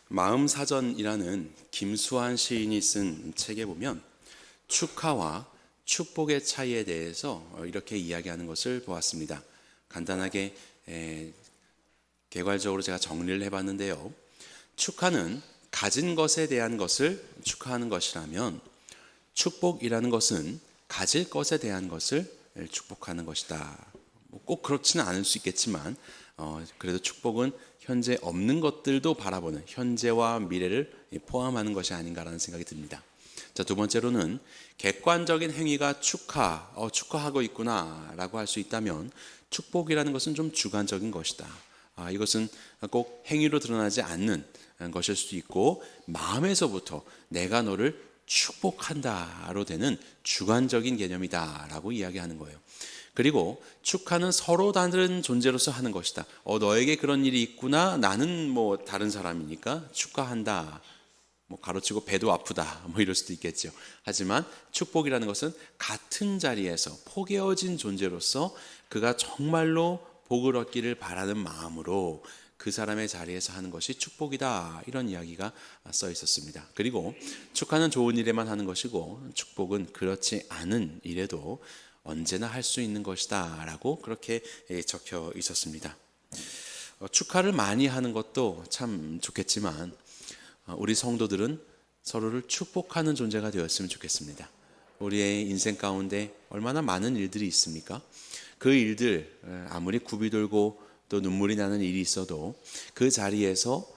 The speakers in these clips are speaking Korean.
마음사전이라는 김수환 시인이 쓴 책에 보면 축하와 축복의 차이에 대해서 이렇게 이야기하는 것을 보았습니다. 간단하게 개괄적으로 제가 정리를 해봤는데요. 축하는 가진 것에 대한 것을 축하하는 것이라면, 축복이라는 것은 가질 것에 대한 것을 축복하는 것이다. 꼭 그렇지는 않을 수 있겠지만 그래도 축복은 현재 없는 것들도 바라보는, 현재와 미래를 포함하는 것이 아닌가라는 생각이 듭니다. 자, 두 번째로는 객관적인 행위가 축하하고 있구나 라고 할 수 있다면, 축복이라는 것은 좀 주관적인 것이다. 이것은 꼭 행위로 드러나지 않는 것일 수도 있고, 마음에서부터 내가 너를 축복한다로 되는 주관적인 개념이다 라고 이야기하는 거예요. 그리고 축하는 서로 다른 존재로서 하는 것이다. 너에게 그런 일이 있구나, 나는 다른 사람이니까 축하한다. 가로치고 배도 아프다, 이럴 수도 있겠죠. 하지만 축복이라는 것은 같은 자리에서 포개어진 존재로서 그가 정말로 복을 얻기를 바라는 마음으로 그 사람의 자리에서 하는 것이 축복이다, 이런 이야기가 써 있었습니다. 그리고 축하는 좋은 일에만 하는 것이고, 축복은 그렇지 않은 일에도 언제나 할 수 있는 것이다 라고 그렇게 적혀 있었습니다. 축하를 많이 하는 것도 참 좋겠지만 우리 성도들은 서로를 축복하는 존재가 되었으면 좋겠습니다. 우리의 인생 가운데 얼마나 많은 일들이 있습니까? 그 일들, 아무리 굽이 돌고 또 눈물이 나는 일이 있어도 그 자리에서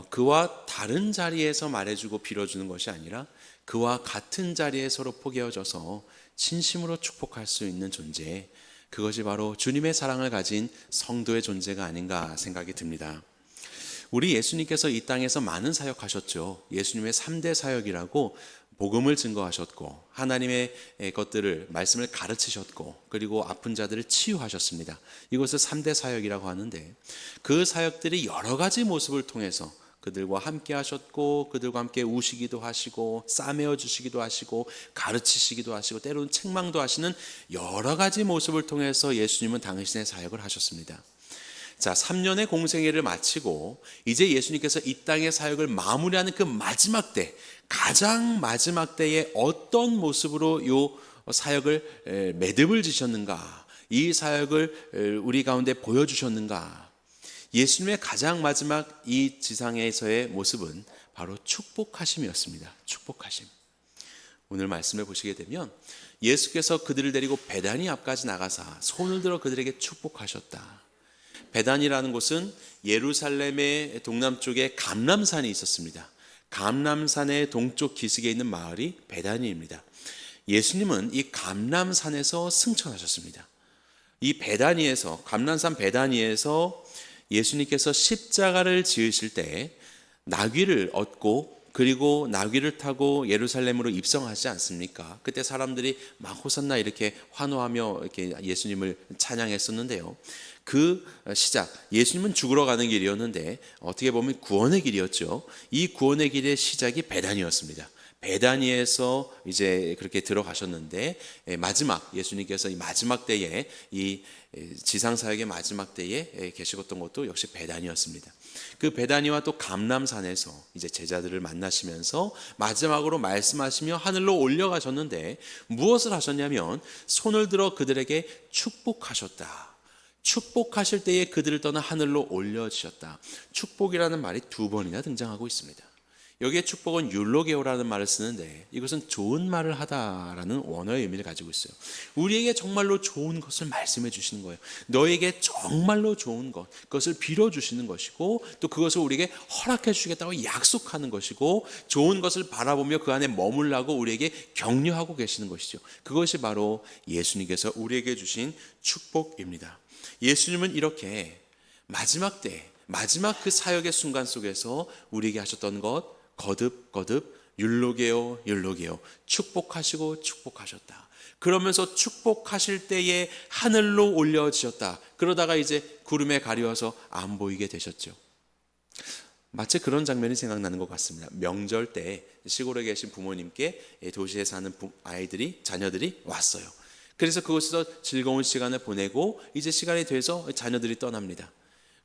그와 다른 자리에서 말해주고 빌어주는 것이 아니라 그와 같은 자리에 서로 포개어져서 진심으로 축복할 수 있는 존재, 그것이 바로 주님의 사랑을 가진 성도의 존재가 아닌가 생각이 듭니다. 우리 예수님께서 이 땅에서 많은 사역하셨죠. 예수님의 3대 사역이라고 복음을 증거하셨고, 하나님의 것들을, 말씀을 가르치셨고, 그리고 아픈 자들을 치유하셨습니다. 이것을 3대 사역이라고 하는데, 그 사역들이 여러 가지 모습을 통해서 그들과 함께 하셨고, 그들과 함께 우시기도 하시고, 싸매어 주시기도 하시고, 가르치시기도 하시고, 때로는 책망도 하시는 여러 가지 모습을 통해서 예수님은 당신의 사역을 하셨습니다. 자, 3년의 공생애를 마치고 이제 예수님께서 이 땅의 사역을 마무리하는 그 마지막 때, 가장 마지막 때에 어떤 모습으로 이 사역을 매듭을 지셨는가, 이 사역을 우리 가운데 보여주셨는가. 예수님의 가장 마지막 이 지상에서의 모습은 바로 축복하심이었습니다. 축복하심. 오늘 말씀을 보시게 되면 예수께서 그들을 데리고 베다니 앞까지 나가사 손을 들어 그들에게 축복하셨다. 베단이라는 곳은 예루살렘의 동남쪽에 감람산이 있었습니다. 감람산의 동쪽 기슭에 있는 마을이 베다니입니다. 예수님은 이 감람산에서 승천하셨습니다. 이 베다니에서, 감람산 베다니에서 예수님께서 십자가를 지으실 때 나귀를 얻고, 그리고 나귀를 타고 예루살렘으로 입성하지 않습니까? 그때 사람들이 막 호산나 이렇게 환호하며 이렇게 예수님을 찬양했었는데요. 그 시작, 예수님은 죽으러 가는 길이었는데 어떻게 보면 구원의 길이었죠. 이 구원의 길의 시작이 베다니였습니다. 베다니에서 이제 그렇게 들어가셨는데, 마지막, 예수님께서 이 마지막 때에, 이 지상사역의 마지막 때에 계시었던 것도 역시 베다니였습니다. 그 베다니와 또 감람산에서 이제 제자들을 만나시면서 마지막으로 말씀하시며 하늘로 올려가셨는데, 무엇을 하셨냐면 손을 들어 그들에게 축복하셨다. 축복하실 때에 그들을 떠나 하늘로 올려주셨다. 축복이라는 말이 2번이나 등장하고 있습니다. 여기에 축복은 율로게오라는 말을 쓰는데, 이것은 좋은 말을 하다라는 원어의 의미를 가지고 있어요. 우리에게 정말로 좋은 것을 말씀해 주시는 거예요. 너에게 정말로 좋은 것, 그것을 빌어주시는 것이고, 또 그것을 우리에게 허락해 주시겠다고 약속하는 것이고, 좋은 것을 바라보며 그 안에 머물라고 우리에게 격려하고 계시는 것이죠. 그것이 바로 예수님께서 우리에게 주신 축복입니다. 예수님은 이렇게 마지막 때, 마지막 그 사역의 순간 속에서 우리에게 하셨던 것, 거듭 율로게오 축복하시고 축복하셨다. 그러면서 축복하실 때에 하늘로 올려지셨다. 그러다가 이제 구름에 가려워서 안 보이게 되셨죠. 마치 그런 장면이 생각나는 것 같습니다. 명절 때 시골에 계신 부모님께 도시에 사는 자녀들이 왔어요. 그래서 그곳에서 즐거운 시간을 보내고 이제 시간이 돼서 자녀들이 떠납니다.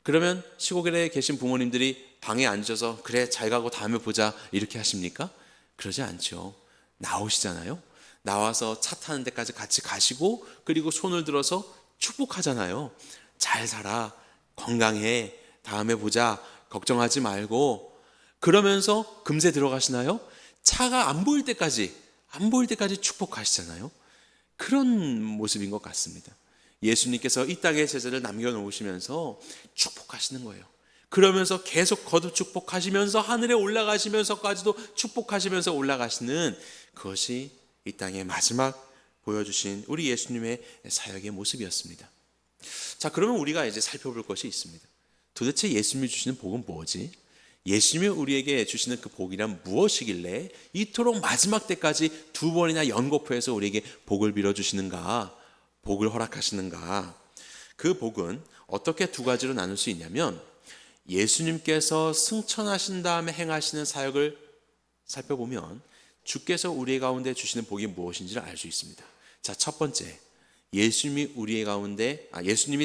그러면 시골에 계신 부모님들이 방에 앉아서 그래 잘 가고 다음에 보자 이렇게 하십니까? 그러지 않죠. 나오시잖아요. 나와서 차 타는 데까지 같이 가시고 그리고 손을 들어서 축복하잖아요. 잘 살아, 건강해, 다음에 보자, 걱정하지 말고. 그러면서 금세 들어가시나요? 차가 안 보일 때까지 축복하시잖아요. 그런 모습인 것 같습니다. 예수님께서 이 땅에 제자를 남겨놓으시면서 축복하시는 거예요. 그러면서 계속 거듭 축복하시면서 하늘에 올라가시면서까지도 축복하시면서 올라가시는 그것이 이 땅의 마지막 보여주신 우리 예수님의 사역의 모습이었습니다. 자, 그러면 우리가 이제 살펴볼 것이 있습니다. 도대체 예수님이 주시는 복은 뭐지? 예수님이 우리에게 주시는 그 복이란 무엇이길래 이토록 마지막 때까지 2번이나 연거푸해서 우리에게 복을 빌어주시는가, 복을 허락하시는가? 그 복은 어떻게 2가지로 나눌 수 있냐면, 예수님께서 승천하신 다음에 행하시는 사역을 살펴보면 주께서 우리 가운데 주시는 복이 무엇인지를 알 수 있습니다. 자, 첫 번째, 예수님이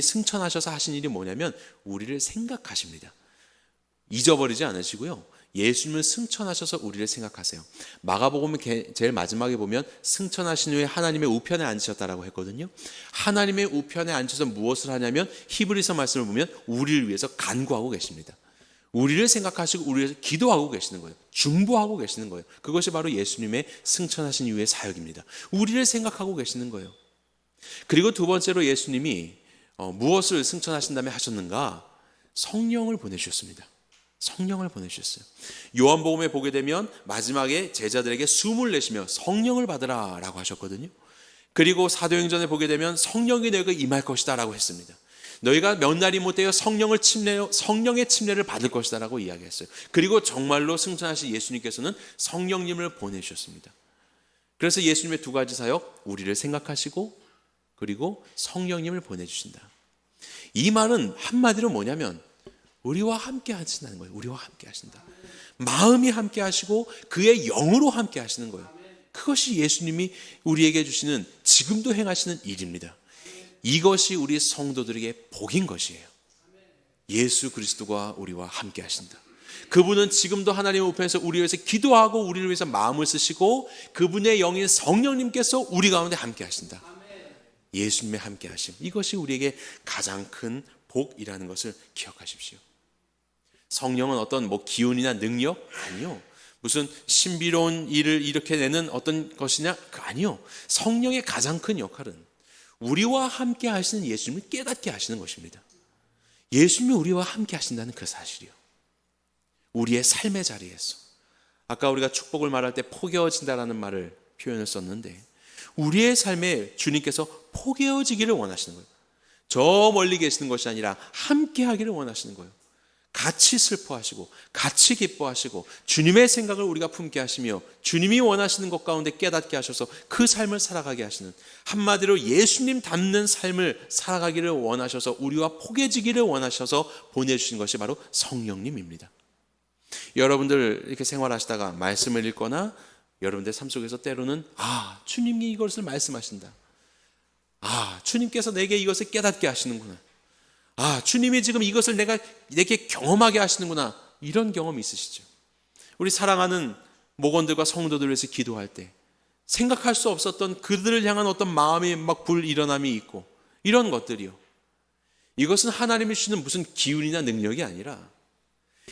승천하셔서 하신 일이 뭐냐면 우리를 생각하십니다. 잊어버리지 않으시고요. 예수님을 승천하셔서 우리를 생각하세요. 마가복음 제일 마지막에 보면 승천하신 후에 하나님의 우편에 앉으셨다라고 했거든요. 하나님의 우편에 앉아서 무엇을 하냐면 히브리서 말씀을 보면 우리를 위해서 간구하고 계십니다. 우리를 생각하시고 우리를 위해서 기도하고 계시는 거예요. 중보하고 계시는 거예요. 그것이 바로 예수님의 승천하신 이후의 사역입니다. 우리를 생각하고 계시는 거예요. 그리고 2번째로 예수님이 무엇을 승천하신 다음에 하셨는가? 성령을 보내주셨습니다. 성령을 보내주셨어요. 요한복음에 보게 되면 마지막에 제자들에게 숨을 내쉬며 성령을 받으라 라고 하셨거든요. 그리고 사도행전에 보게 되면 성령이 너희에게 임할 것이다 라고 했습니다. 너희가 몇 날이 못되어 성령의 침례를 받을 것이다 라고 이야기했어요. 그리고 정말로 승천하신 예수님께서는 성령님을 보내주셨습니다. 그래서 예수님의 2가지 사역, 우리를 생각하시고 그리고 성령님을 보내주신다. 이 말은 한마디로 뭐냐면 우리와 함께 하신다는 거예요. 우리와 함께 하신다. 마음이 함께 하시고 그의 영으로 함께 하시는 거예요. 그것이 예수님이 우리에게 주시는 지금도 행하시는 일입니다. 이것이 우리 성도들에게 복인 것이에요. 예수 그리스도가 우리와 함께 하신다. 그분은 지금도 하나님의 우편에서 우리 위해서 기도하고 우리를 위해서 마음을 쓰시고 그분의 영인 성령님께서 우리 가운데 함께 하신다. 예수님의 함께 하심. 이것이 우리에게 가장 큰 복이라는 것을 기억하십시오. 성령은 어떤 기운이나 능력? 아니요. 무슨 신비로운 일을 일으켜내는 어떤 것이냐? 아니요. 성령의 가장 큰 역할은 우리와 함께 하시는 예수님을 깨닫게 하시는 것입니다. 예수님이 우리와 함께 하신다는 그 사실이요. 우리의 삶의 자리에서. 아까 우리가 축복을 말할 때 포개어진다라는 말을 표현을 썼는데 우리의 삶에 주님께서 포개어지기를 원하시는 거예요. 저 멀리 계시는 것이 아니라 함께 하기를 원하시는 거예요. 같이 슬퍼하시고 같이 기뻐하시고 주님의 생각을 우리가 품게 하시며 주님이 원하시는 것 가운데 깨닫게 하셔서 그 삶을 살아가게 하시는, 한마디로 예수님 닮는 삶을 살아가기를 원하셔서 우리와 포개지기를 원하셔서 보내주신 것이 바로 성령님입니다. 여러분들 이렇게 생활하시다가 말씀을 읽거나 여러분들 삶 속에서 때로는 주님이 이것을 말씀하신다. 주님께서 내게 이것을 깨닫게 하시는구나. 주님이 지금 이것을 내게 경험하게 하시는구나. 이런 경험이 있으시죠? 우리 사랑하는 목원들과 성도들을 위해서 기도할 때 생각할 수 없었던 그들을 향한 어떤 마음의 불일어남이 있고 이런 것들이요. 이것은 하나님이 주시는 무슨 기운이나 능력이 아니라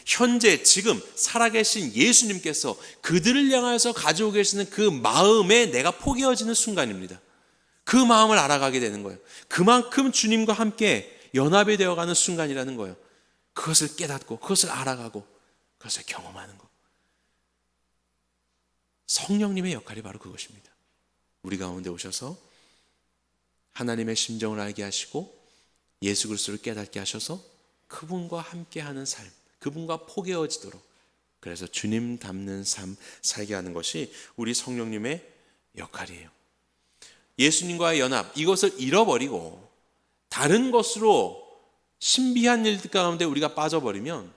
현재 지금 살아계신 예수님께서 그들을 향해서 가지고 계시는 그 마음에 내가 포개어지는 순간입니다. 그 마음을 알아가게 되는 거예요. 그만큼 주님과 함께 연합이 되어가는 순간이라는 거예요. 그것을 깨닫고 그것을 알아가고 그것을 경험하는 것. 성령님의 역할이 바로 그것입니다. 우리 가운데 오셔서 하나님의 심정을 알게 하시고 예수 그리스도를 깨닫게 하셔서 그분과 함께하는 삶, 그분과 포개어지도록, 그래서 주님 닮는 삶 살게 하는 것이 우리 성령님의 역할이에요. 예수님과의 연합, 이것을 잃어버리고 다른 것으로 신비한 일들 가운데 우리가 빠져버리면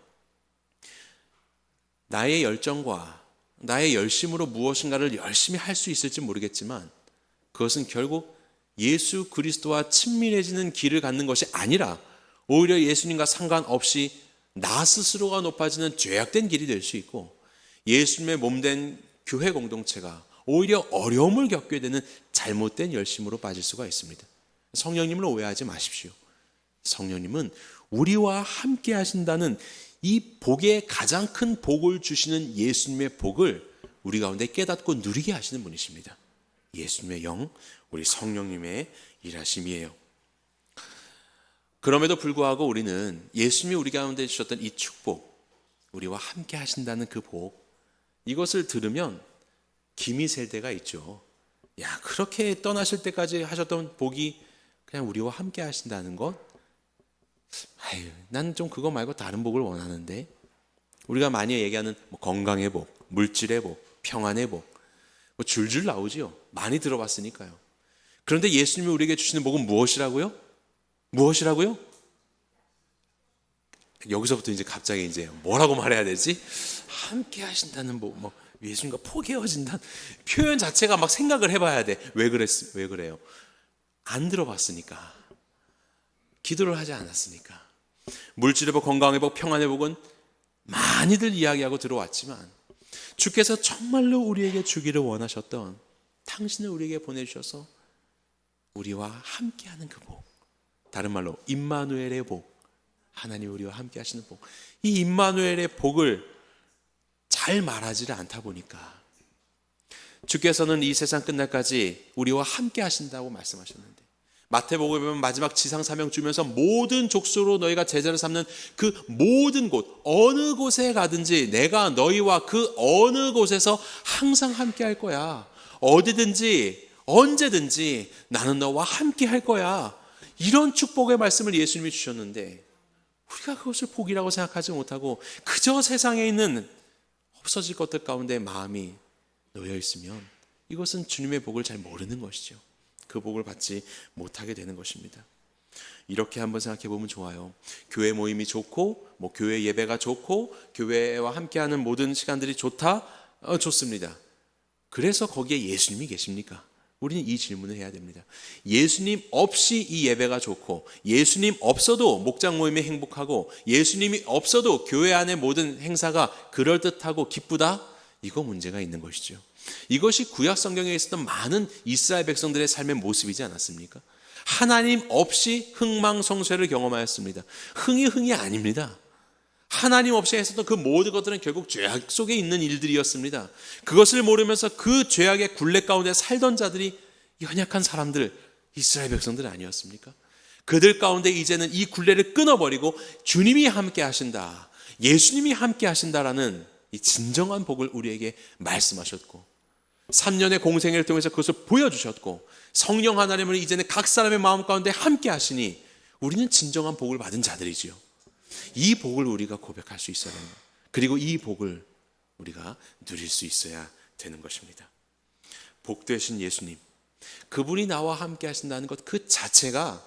나의 열정과 나의 열심으로 무엇인가를 열심히 할 수 있을지 모르겠지만 그것은 결국 예수 그리스도와 친밀해지는 길을 갖는 것이 아니라 오히려 예수님과 상관없이 나 스스로가 높아지는 죄악된 길이 될 수 있고, 예수님의 몸된 교회 공동체가 오히려 어려움을 겪게 되는 잘못된 열심으로 빠질 수가 있습니다. 성령님을 오해하지 마십시오. 성령님은 우리와 함께 하신다는 이 복의 가장 큰 복을 주시는 예수님의 복을 우리 가운데 깨닫고 누리게 하시는 분이십니다. 예수님의 영, 우리 성령님의 일하심이에요. 그럼에도 불구하고 우리는 예수님이 우리 가운데 주셨던 이 축복, 우리와 함께 하신다는 그 복, 이것을 들으면 김이 셀 때가 있죠. 야, 그렇게 떠나실 때까지 하셨던 복이 그냥 우리와 함께 하신다는 것? 아유, 난 좀 그거 말고 다른 복을 원하는데. 우리가 많이 얘기하는 건강의 복, 물질의 복, 평안의 복, 줄줄 나오지요. 많이 들어봤으니까요. 그런데 예수님이 우리에게 주시는 복은 무엇이라고요? 무엇이라고요? 여기서부터 이제 갑자기 이제 뭐라고 말해야 되지? 함께 하신다는 복, 예수님과 포개어진다는 표현 자체가 막 생각을 해봐야 돼. 왜 그래요? 안 들어봤으니까. 기도를 하지 않았으니까. 물질의 복, 건강의 복, 평안의 복은 많이들 이야기하고 들어왔지만 주께서 정말로 우리에게 주기를 원하셨던 당신을 우리에게 보내주셔서 우리와 함께하는 그 복, 다른 말로 임마누엘의 복, 하나님 우리와 함께 하시는 복, 이 임마누엘의 복을 잘 말하지를 않다 보니까 주께서는 이 세상 끝날까지 우리와 함께 하신다고 말씀하셨는데, 마태복음에 보면 마지막 지상사명 주면서 모든 족속으로 너희가 제자를 삼는 그 모든 곳, 어느 곳에 가든지 내가 너희와 그 어느 곳에서 항상 함께 할 거야. 어디든지 언제든지 나는 너와 함께 할 거야. 이런 축복의 말씀을 예수님이 주셨는데 우리가 그것을 복이라고 생각하지 못하고 그저 세상에 있는 없어질 것들 가운데 마음이 놓여 있으면 이것은 주님의 복을 잘 모르는 것이죠. 그 복을 받지 못하게 되는 것입니다. 이렇게 한번 생각해 보면 좋아요. 교회 모임이 좋고 교회 예배가 좋고 교회와 함께하는 모든 시간들이 좋다? 좋습니다. 그래서 거기에 예수님이 계십니까? 우리는 이 질문을 해야 됩니다. 예수님 없이 이 예배가 좋고 예수님 없어도 목장 모임이 행복하고 예수님이 없어도 교회 안의 모든 행사가 그럴듯하고 기쁘다? 이거 문제가 있는 것이죠. 이것이 구약 성경에 있었던 많은 이스라엘 백성들의 삶의 모습이지 않았습니까? 하나님 없이 흥망성쇠를 경험하였습니다. 흥이 아닙니다. 하나님 없이 했었던 그 모든 것들은 결국 죄악 속에 있는 일들이었습니다. 그것을 모르면서 그 죄악의 굴레 가운데 살던 자들이 연약한 사람들, 이스라엘 백성들 아니었습니까? 그들 가운데 이제는 이 굴레를 끊어버리고 주님이 함께 하신다, 예수님이 함께 하신다라는 이 진정한 복을 우리에게 말씀하셨고 3년의 공생애를 통해서 그것을 보여주셨고 성령 하나님은 이제는 각 사람의 마음 가운데 함께 하시니 우리는 진정한 복을 받은 자들이지요. 이 복을 우리가 고백할 수 있어야 합니다. 그리고 이 복을 우리가 누릴 수 있어야 되는 것입니다. 복 되신 예수님, 그분이 나와 함께 하신다는 것 그 자체가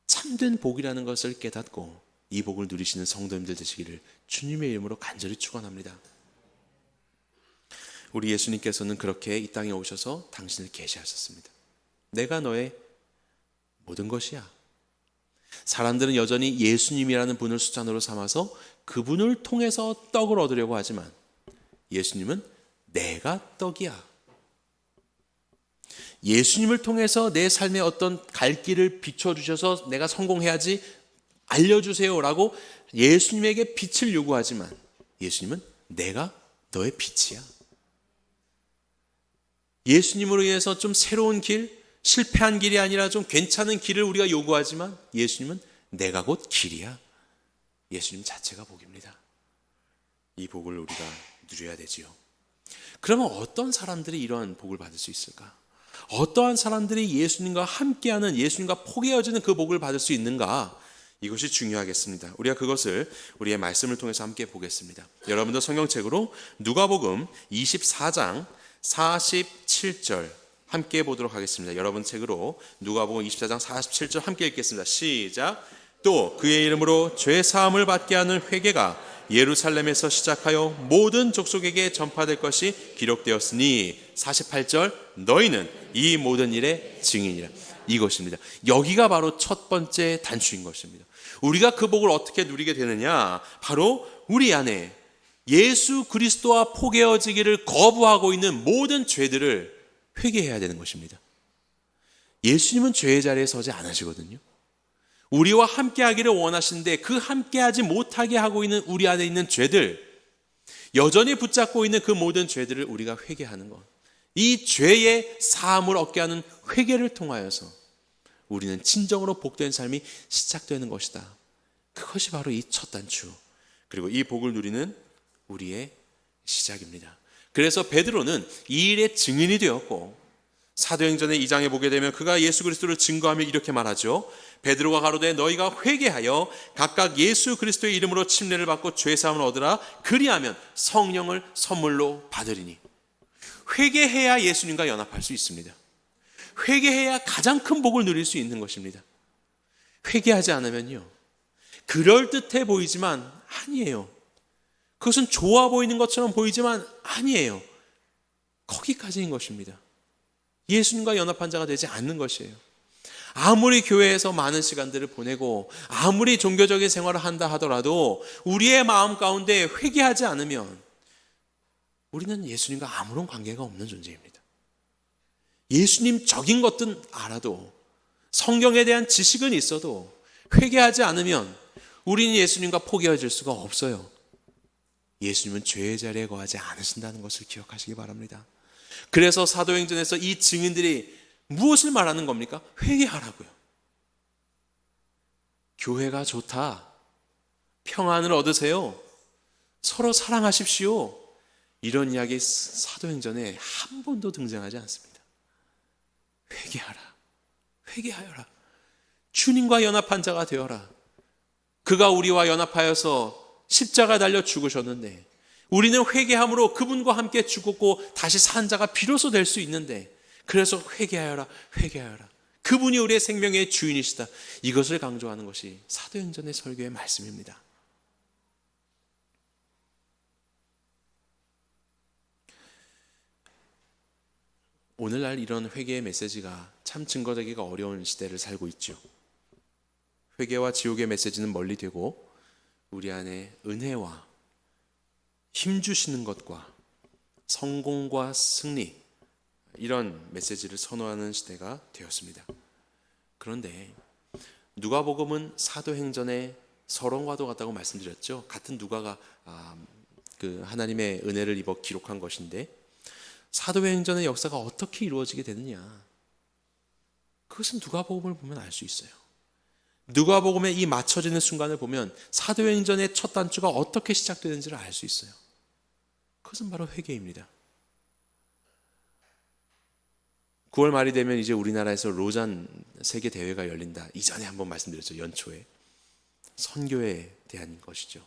참된 복이라는 것을 깨닫고 이 복을 누리시는 성도님들 되시기를 주님의 이름으로 간절히 축원합니다. 우리 예수님께서는 그렇게 이 땅에 오셔서 당신을 계시하셨습니다. 내가 너의 모든 것이야. 사람들은 여전히 예수님이라는 분을 수단으로 삼아서 그분을 통해서 떡을 얻으려고 하지만 예수님은 내가 떡이야. 예수님을 통해서 내 삶의 어떤 갈 길을 비춰주셔서 내가 성공해야지 알려주세요라고 예수님에게 빛을 요구하지만 예수님은 내가 너의 빛이야. 예수님으로 인해서 좀 새로운 길, 실패한 길이 아니라 좀 괜찮은 길을 우리가 요구하지만 예수님은 내가 곧 길이야. 예수님 자체가 복입니다. 이 복을 우리가 누려야 되지요. 그러면 어떤 사람들이 이러한 복을 받을 수 있을까? 어떠한 사람들이 예수님과 함께하는, 예수님과 포개어지는 그 복을 받을 수 있는가? 이것이 중요하겠습니다. 우리가 그것을 우리의 말씀을 통해서 함께 보겠습니다. 여러분도 성경책으로 누가복음 24장 47절 함께 보도록 하겠습니다. 여러분 책으로 누가복음 24장 47절 함께 읽겠습니다. 시작. 또 그의 이름으로 죄 사함을 받게 하는 회개가 예루살렘에서 시작하여 모든 족속에게 전파될 것이 기록되었으니 48절 너희는 이 모든 일의 증인이라. 이것입니다. 여기가 바로 첫 번째 단추인 것입니다. 우리가 그 복을 어떻게 누리게 되느냐? 바로 우리 안에 예수 그리스도와 포개어지기를 거부하고 있는 모든 죄들을 회개해야 되는 것입니다. 예수님은 죄의 자리에 서지 않으시거든요. 우리와 함께하기를 원하시는데 그 함께하지 못하게 하고 있는 우리 안에 있는 죄들, 여전히 붙잡고 있는 그 모든 죄들을 우리가 회개하는 것, 이 죄의 사함을 얻게 하는 회개를 통하여서 우리는 진정으로 복된 삶이 시작되는 것이다. 그것이 바로 이 첫 단추, 그리고 이 복을 누리는 우리의 시작입니다. 그래서 베드로는 이 일의 증인이 되었고, 사도행전의 2장에 보게 되면 그가 예수 그리스도를 증거하며 이렇게 말하죠. 베드로가 가로되 너희가 회개하여 각각 예수 그리스도의 이름으로 침례를 받고 죄사함을 얻으라. 그리하면 성령을 선물로 받으리니. 회개해야 예수님과 연합할 수 있습니다. 회개해야 가장 큰 복을 누릴 수 있는 것입니다. 회개하지 않으면요, 그럴듯해 보이지만 아니에요. 그것은 좋아 보이는 것처럼 보이지만 아니에요. 거기까지인 것입니다. 예수님과 연합한 자가 되지 않는 것이에요. 아무리 교회에서 많은 시간들을 보내고 아무리 종교적인 생활을 한다 하더라도 우리의 마음 가운데 회개하지 않으면 우리는 예수님과 아무런 관계가 없는 존재입니다. 예수님적인 것들은 알아도, 성경에 대한 지식은 있어도 회개하지 않으면 우리는 예수님과 포개어질 수가 없어요. 예수님은 죄의 자리에 거하지 않으신다는 것을 기억하시기 바랍니다. 그래서 사도행전에서 이 증인들이 무엇을 말하는 겁니까? 회개하라고요. 교회가 좋다, 평안을 얻으세요, 서로 사랑하십시오, 이런 이야기 사도행전에 한 번도 등장하지 않습니다. 회개하라, 회개하여라, 주님과 연합한 자가 되어라. 그가 우리와 연합하여서 십자가 달려 죽으셨는데 우리는 회개함으로 그분과 함께 죽었고 다시 산 자가 비로소 될 수 있는데, 그래서 회개하여라, 회개하여라, 그분이 우리의 생명의 주인이시다, 이것을 강조하는 것이 사도행전의 설교의 말씀입니다. 오늘날 이런 회개의 메시지가 참 증거되기가 어려운 시대를 살고 있죠. 회개와 지옥의 메시지는 멀리 되고 우리 안에 은혜와 힘주시는 것과 성공과 승리, 이런 메시지를 선호하는 시대가 되었습니다. 그런데 누가복음은 사도행전의 서론과도 같다고 말씀드렸죠. 같은 누가가 그 하나님의 은혜를 입어 기록한 것인데, 사도행전의 역사가 어떻게 이루어지게 되느냐, 그것은 누가복음을 보면 알 수 있어요. 누가복음의 이 맞춰지는 순간을 보면 사도행전의 첫 단추가 어떻게 시작되는지를 알 수 있어요. 그것은 바로 회개입니다. 9월 말이 되면 이제 우리나라에서 로잔 세계 대회가 열린다. 이전에 한번 말씀드렸죠. 연초에. 선교에 대한 것이죠.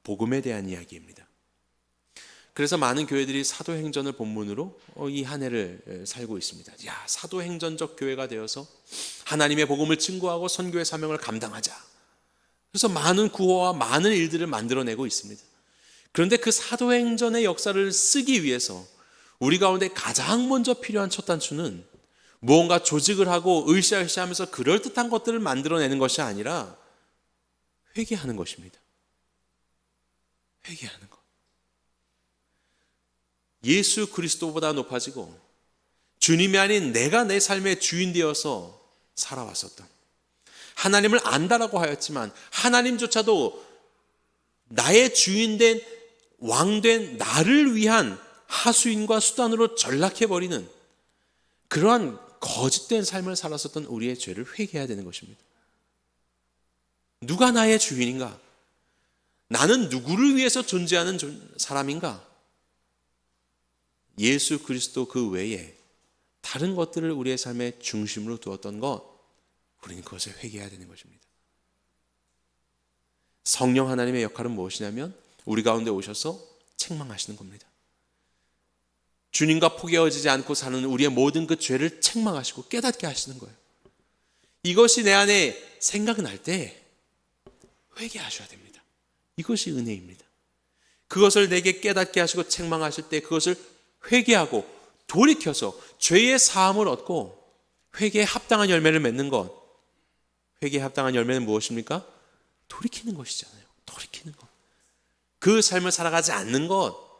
복음에 대한 이야기입니다. 그래서 많은 교회들이 사도행전을 본문으로 이 한 해를 살고 있습니다. 야, 사도행전적 교회가 되어서 하나님의 복음을 증거하고 선교의 사명을 감당하자. 그래서 많은 구호와 많은 일들을 만들어내고 있습니다. 그런데 그 사도행전의 역사를 쓰기 위해서 우리 가운데 가장 먼저 필요한 첫 단추는 무언가 조직을 하고 으쌰으쌰하면서 그럴듯한 것들을 만들어내는 것이 아니라 회개하는 것입니다. 회개하는 것. 예수 그리스도보다 높아지고 주님이 아닌 내가 내 삶의 주인 되어서 살아왔었던, 하나님을 안다라고 하였지만 하나님조차도 나의 주인된 왕된 나를 위한 하수인과 수단으로 전락해버리는 그러한 거짓된 삶을 살았었던 우리의 죄를 회개해야 되는 것입니다. 누가 나의 주인인가? 나는 누구를 위해서 존재하는 사람인가? 예수 그리스도 그 외에 다른 것들을 우리의 삶의 중심으로 두었던 것, 우리는 그것을 회개해야 되는 것입니다. 성령 하나님의 역할은 무엇이냐면 우리 가운데 오셔서 책망하시는 겁니다. 주님과 포개어지지 않고 사는 우리의 모든 그 죄를 책망하시고 깨닫게 하시는 거예요. 이것이 내 안에 생각이 날 때 회개하셔야 됩니다. 이것이 은혜입니다. 그것을 내게 깨닫게 하시고 책망하실 때 그것을 회개하고 돌이켜서 죄의 사함을 얻고 회개에 합당한 열매를 맺는 것. 회개에 합당한 열매는 무엇입니까? 돌이키는 것이잖아요. 돌이키는 것. 그 삶을 살아가지 않는 것.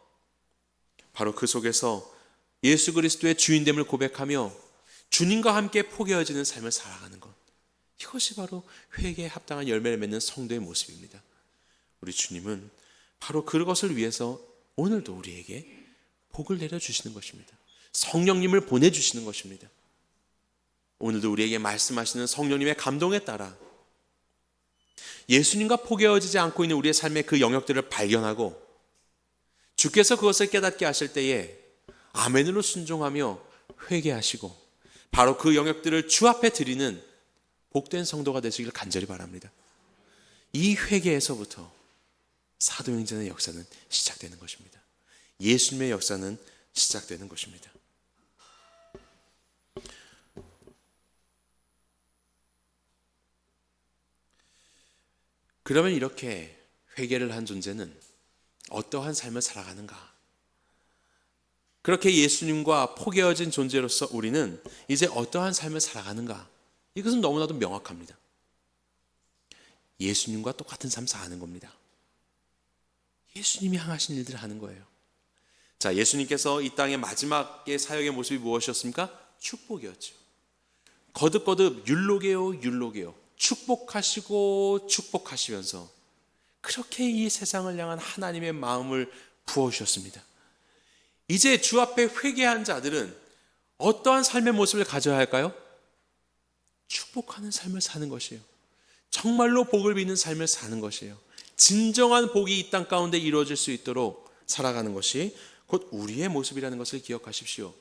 바로 그 속에서 예수 그리스도의 주인됨을 고백하며 주님과 함께 포개어지는 삶을 살아가는 것. 이것이 바로 회개에 합당한 열매를 맺는 성도의 모습입니다. 우리 주님은 바로 그것을 위해서 오늘도 우리에게 복을 내려주시는 것입니다. 성령님을 보내주시는 것입니다. 오늘도 우리에게 말씀하시는 성령님의 감동에 따라 예수님과 포개어지지 않고 있는 우리의 삶의 그 영역들을 발견하고 주께서 그것을 깨닫게 하실 때에 아멘으로 순종하며 회개하시고 바로 그 영역들을 주 앞에 드리는 복된 성도가 되시길 간절히 바랍니다. 이 회개에서부터 사도행전의 역사는 시작되는 것입니다. 예수님의 역사는 시작되는 것입니다. 그러면 이렇게 회개를 한 존재는 어떠한 삶을 살아가는가? 그렇게 예수님과 포개어진 존재로서 우리는 이제 어떠한 삶을 살아가는가? 이것은 너무나도 명확합니다. 예수님과 똑같은 삶 사는 겁니다. 예수님이 향하신 일들을 하는 거예요. 자, 예수님께서 이 땅의 마지막의 사역의 모습이 무엇이었습니까? 축복이었죠. 거듭거듭 율로게요 율로게요 축복하시고 축복하시면서 그렇게 이 세상을 향한 하나님의 마음을 부어주셨습니다. 이제 주 앞에 회개한 자들은 어떠한 삶의 모습을 가져야 할까요? 축복하는 삶을 사는 것이에요. 정말로 복을 빚는 삶을 사는 것이에요. 진정한 복이 이 땅 가운데 이루어질 수 있도록 살아가는 것이 곧 우리의 모습이라는 것을 기억하십시오.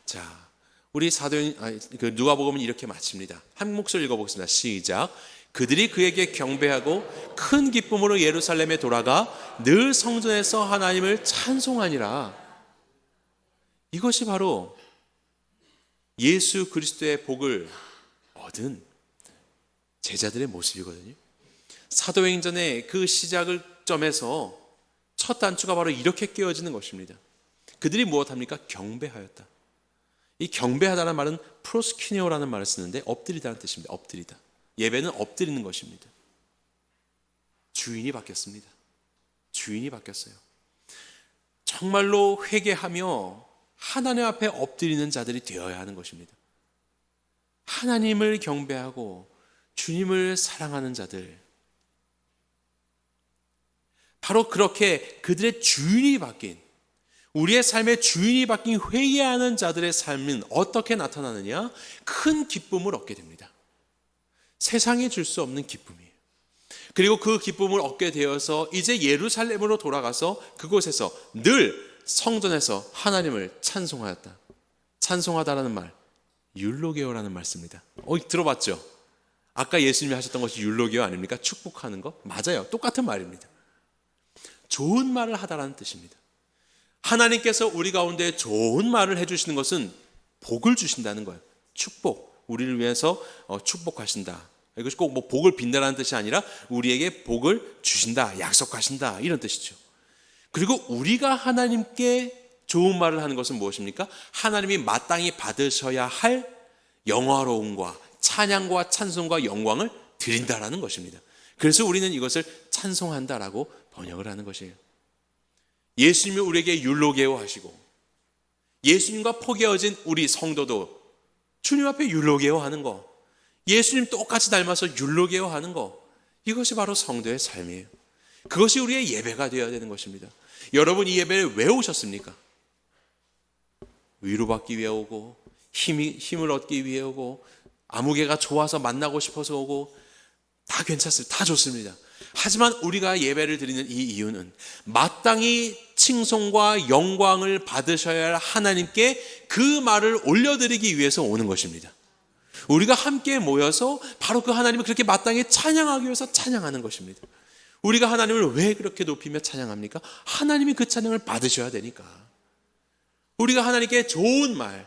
자, 우리 누가복음은 이렇게 마칩니다. 한 목소리 읽어보겠습니다. 시작. 그들이 그에게 경배하고 큰 기쁨으로 예루살렘에 돌아가 늘 성전에서 하나님을 찬송하니라. 이것이 바로 예수 그리스도의 복을 얻은 제자들의 모습이거든요. 사도행전의 그 시작을 점에서 첫 단추가 바로 이렇게 끼워지는 것입니다. 그들이 무엇합니까? 경배하였다. 이 경배하다는 말은 프로스키네오라는 말을 쓰는데 엎드리다는 뜻입니다. 엎드리다. 예배는 엎드리는 것입니다. 주인이 바뀌었습니다. 주인이 바뀌었어요. 정말로 회개하며 하나님 앞에 엎드리는 자들이 되어야 하는 것입니다. 하나님을 경배하고 주님을 사랑하는 자들, 바로 그렇게 그들의 주인이 바뀐, 우리의 삶의 주인이 바뀐 회개하는 자들의 삶은 어떻게 나타나느냐? 큰 기쁨을 얻게 됩니다. 세상에 줄 수 없는 기쁨이에요. 그리고 그 기쁨을 얻게 되어서 이제 예루살렘으로 돌아가서 그곳에서 늘 성전에서 하나님을 찬송하였다. 찬송하다라는 말, 율로게오라는 말 씁니다. 들어봤죠? 아까 예수님이 하셨던 것이 율로게오 아닙니까? 축복하는 거? 맞아요. 똑같은 말입니다. 좋은 말을 하다라는 뜻입니다. 하나님께서 우리 가운데 좋은 말을 해주시는 것은 복을 주신다는 거예요. 축복, 우리를 위해서 축복하신다. 이것이 꼭 뭐 복을 빈다라는 뜻이 아니라 우리에게 복을 주신다, 약속하신다, 이런 뜻이죠. 그리고 우리가 하나님께 좋은 말을 하는 것은 무엇입니까? 하나님이 마땅히 받으셔야 할 영화로움과 찬양과 찬송과 영광을 드린다라는 것입니다. 그래서 우리는 이것을 찬송한다라고 번역을 하는 것이에요. 예수님이 우리에게 율로게오 하시고 예수님과 포개어진 우리 성도도 주님 앞에 율로게오 하는 거, 예수님 똑같이 닮아서 율로게오 하는 거, 이것이 바로 성도의 삶이에요. 그것이 우리의 예배가 되어야 되는 것입니다. 여러분, 이 예배를 왜 오셨습니까? 위로받기 위해 오고, 힘을 얻기 위해 오고, 아무개가 좋아서 만나고 싶어서 오고, 다 괜찮습니다. 다 좋습니다. 하지만 우리가 예배를 드리는 이 이유는 마땅히 칭송과 영광을 받으셔야 할 하나님께 그 말을 올려드리기 위해서 오는 것입니다. 우리가 함께 모여서 바로 그 하나님을 그렇게 마땅히 찬양하기 위해서 찬양하는 것입니다. 우리가 하나님을 왜 그렇게 높이며 찬양합니까? 하나님이 그 찬양을 받으셔야 되니까. 우리가 하나님께 좋은 말,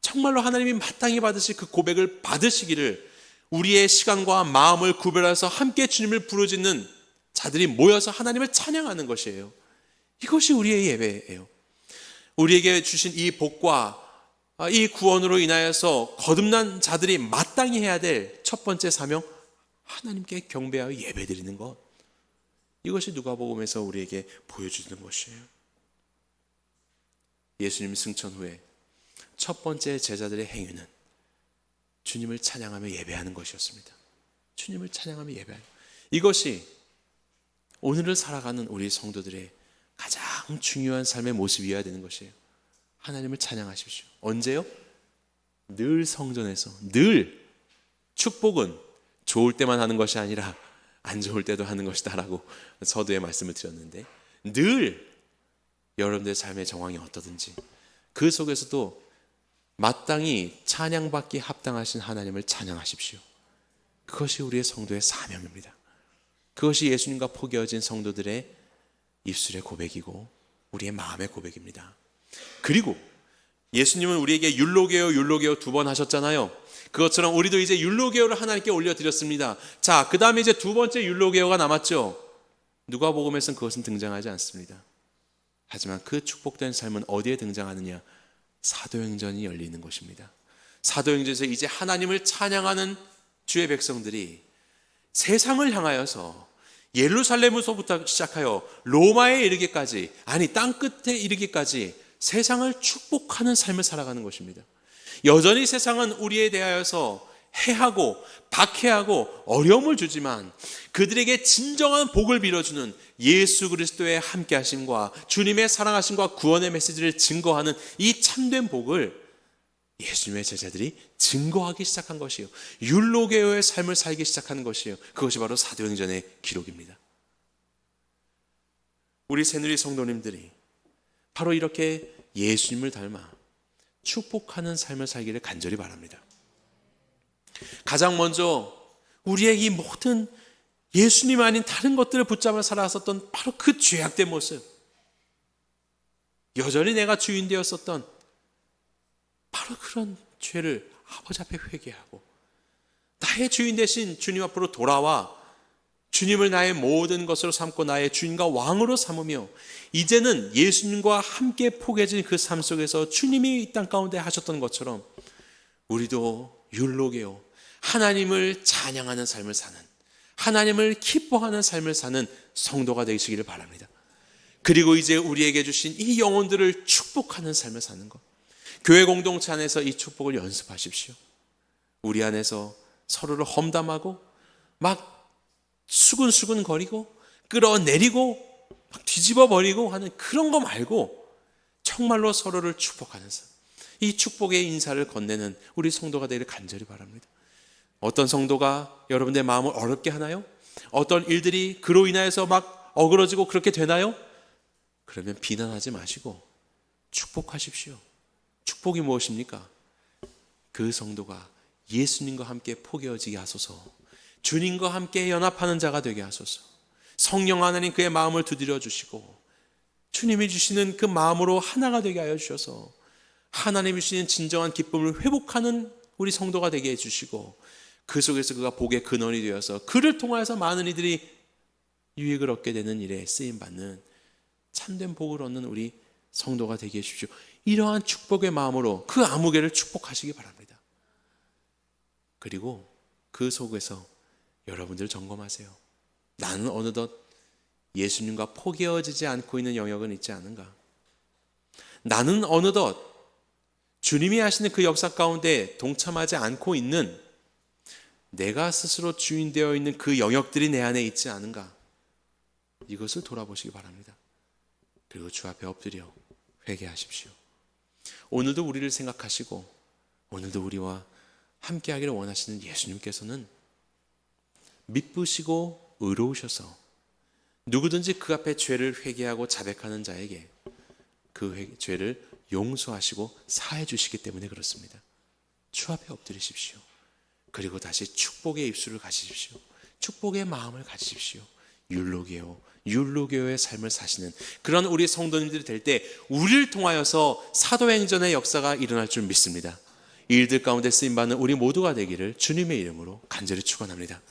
정말로 하나님이 마땅히 받으실 그 고백을 받으시기를 우리의 시간과 마음을 구별해서 함께 주님을 부르짖는 자들이 모여서 하나님을 찬양하는 것이에요. 이것이 우리의 예배예요. 우리에게 주신 이 복과 이 구원으로 인하여서 거듭난 자들이 마땅히 해야 될 첫 번째 사명, 하나님께 경배하여 예배드리는 것. 이것이 누가복음에서 우리에게 보여주는 것이에요. 예수님 승천 후에 첫 번째 제자들의 행위는 주님을 찬양하며 예배하는 것이었습니다. 주님을 찬양하며 예배하는, 이것이 오늘을 살아가는 우리 성도들의 가장 중요한 삶의 모습이어야 되는 것이에요. 하나님을 찬양하십시오. 언제요? 늘 성전에서. 늘. 축복은 좋을 때만 하는 것이 아니라 안 좋을 때도 하는 것이다 라고 서두에 말씀을 드렸는데, 늘 여러분들의 삶의 정황이 어떠든지 그 속에서도 마땅히 찬양받기 합당하신 하나님을 찬양하십시오. 그것이 우리의 성도의 사명입니다. 그것이 예수님과 포개어진 성도들의 입술의 고백이고 우리의 마음의 고백입니다. 그리고 예수님은 우리에게 율로게요 율로게요 2번 하셨잖아요. 그것처럼 우리도 이제 율로게요를 하나님께 올려드렸습니다. 자, 그 다음에 이제 두 번째 율로게요가 남았죠. 누가복음에서는 그것은 등장하지 않습니다. 하지만 그 축복된 삶은 어디에 등장하느냐? 사도행전이 열리는 것입니다. 사도행전에서 이제 하나님을 찬양하는 주의 백성들이 세상을 향하여서 예루살렘에서부터 시작하여 로마에 이르기까지, 아니 땅끝에 이르기까지 세상을 축복하는 삶을 살아가는 것입니다. 여전히 세상은 우리에 대하여서 해하고 박해하고 어려움을 주지만 그들에게 진정한 복을 빌어주는 예수 그리스도의 함께하심과 주님의 사랑하심과 구원의 메시지를 증거하는 이 참된 복을 예수님의 제자들이 증거하기 시작한 것이에요. 율로게요의 삶을 살기 시작하는 것이에요. 그것이 바로 사도행전의 기록입니다. 우리 새누리 성도님들이 바로 이렇게 예수님을 닮아 축복하는 삶을 살기를 간절히 바랍니다. 가장 먼저 우리의 이 모든 예수님 아닌 다른 것들을 붙잡아 살아왔었던 바로 그 죄악된 모습, 여전히 내가 주인 되었었던 바로 그런 죄를 아버지 앞에 회개하고 나의 주인 대신 주님 앞으로 돌아와 주님을 나의 모든 것으로 삼고 나의 주인과 왕으로 삼으며 이제는 예수님과 함께 포개진 그 삶 속에서 주님이 이 땅 가운데 하셨던 것처럼 우리도 율로게요, 하나님을 찬양하는 삶을 사는, 하나님을 기뻐하는 삶을 사는 성도가 되시기를 바랍니다. 그리고 이제 우리에게 주신 이 영혼들을 축복하는 삶을 사는 것, 교회 공동체 안에서 이 축복을 연습하십시오. 우리 안에서 서로를 험담하고 막 수근수근 거리고 끌어내리고 막 뒤집어 버리고 하는 그런 거 말고 정말로 서로를 축복하는 삶, 이 축복의 인사를 건네는 우리 성도가 되기를 간절히 바랍니다. 어떤 성도가 여러분의 마음을 어렵게 하나요? 어떤 일들이 그로 인하여서 막 어그러지고 그렇게 되나요? 그러면 비난하지 마시고 축복하십시오. 축복이 무엇입니까? 그 성도가 예수님과 함께 포개어지게 하소서, 주님과 함께 연합하는 자가 되게 하소서, 성령 하나님 그의 마음을 두드려 주시고 주님이 주시는 그 마음으로 하나가 되게 하여 주셔서 하나님이 주시는 진정한 기쁨을 회복하는 우리 성도가 되게 해주시고 그 속에서 그가 복의 근원이 되어서 그를 통하여서 많은 이들이 유익을 얻게 되는 일에 쓰임받는 참된 복을 얻는 우리 성도가 되게 해주십시오. 이러한 축복의 마음으로 그 아무개를 축복하시기 바랍니다. 그리고 그 속에서 여러분들 점검하세요. 나는 어느덧 예수님과 포개어지지 않고 있는 영역은 있지 않은가? 나는 어느덧 주님이 하시는 그 역사 가운데 동참하지 않고 있는, 내가 스스로 주인 되어 있는 그 영역들이 내 안에 있지 않은가? 이것을 돌아보시기 바랍니다. 그리고 주 앞에 엎드려 회개하십시오. 오늘도 우리를 생각하시고 오늘도 우리와 함께하기를 원하시는 예수님께서는 미쁘시고 의로우셔서 누구든지 그 앞에 죄를 회개하고 자백하는 자에게 그 죄를 용서하시고 사해 주시기 때문에 그렇습니다. 주 앞에 엎드리십시오. 그리고 다시 축복의 입술을 가지십시오. 축복의 마음을 가지십시오. 율로게요의 삶을 사시는 그런 우리 성도님들이 될 때 우리를 통하여서 사도행전의 역사가 일어날 줄 믿습니다. 이 일들 가운데 쓰임받는 우리 모두가 되기를 주님의 이름으로 간절히 축원합니다.